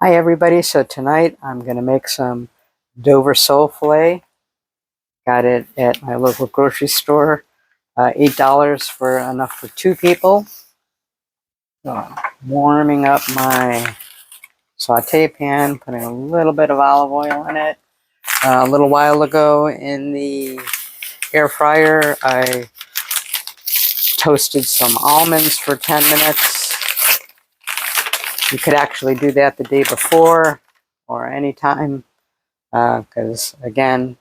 Hi everybody, so tonight I'm going to make some Dover sole filet. Got it at my local grocery store, $8 for enough for 2 people. So warming up my saute pan, putting a little bit of olive oil in it. A little while ago in the air fryer I toasted some almonds for 10 minutes. You could actually do that the day before or anytime. Because again,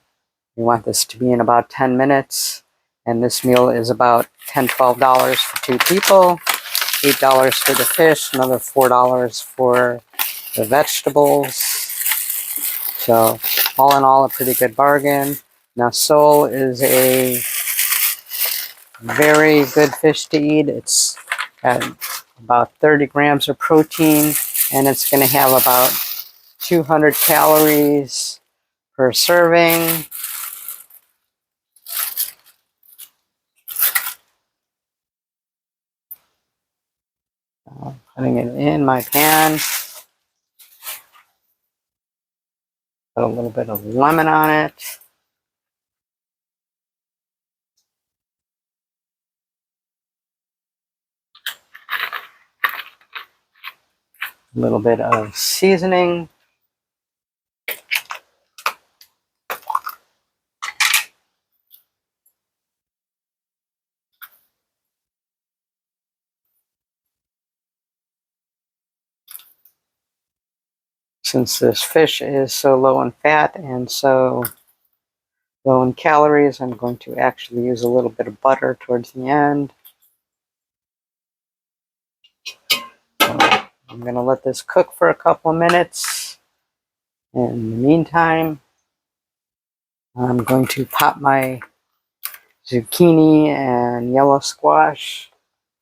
we want this to be in about 10 minutes, and this meal is about $10–12 for 2 people, $8 for the fish, another $4 for the vegetables. So all in all, a pretty good bargain. Now sole is a very good fish to eat. It's got about 30 grams of protein, and it's going to have about 200 calories per serving. Putting it in my pan. Put a little bit of lemon on it. A little bit of seasoning. Since this fish is so low in fat and so low in calories, I'm going to actually use a little bit of butter towards the end. So I'm going to let this cook for a couple of minutes. In the meantime, I'm going to pop my zucchini and yellow squash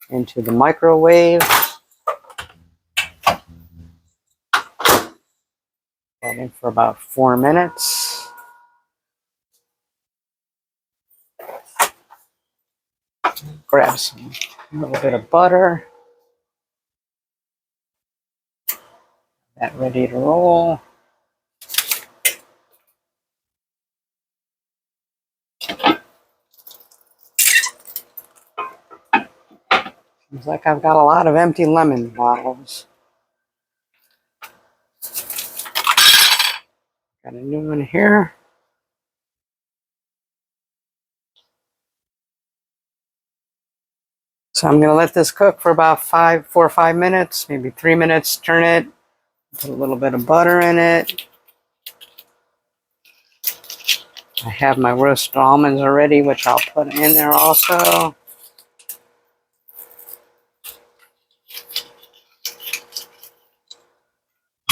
into the microwave. That in for about 4 minutes. Grab a little bit of butter. That ready to roll. Seems like I've got a lot of empty lemon bottles. Got a new one here. So I'm going to let this cook for about 4 or 5 minutes, maybe 3 minutes. Turn it. Put a little bit of butter in it. I have my roasted almonds already, which I'll put in there also.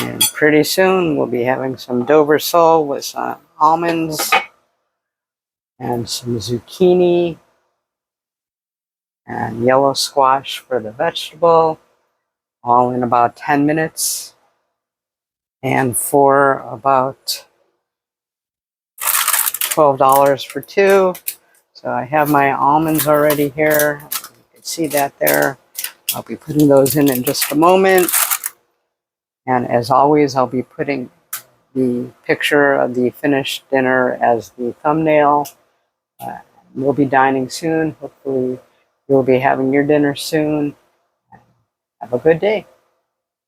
And pretty soon we'll be having some Dover sole with some almonds and some zucchini and yellow squash for the vegetable, all in about 10 minutes. And for about $12 for 2. So I have my almonds already here. You can see that there. I'll be putting those in just a moment. And as always, I'll be putting the picture of the finished dinner as the thumbnail. We'll be dining soon. Hopefully you'll be having your dinner soon. Have a good day.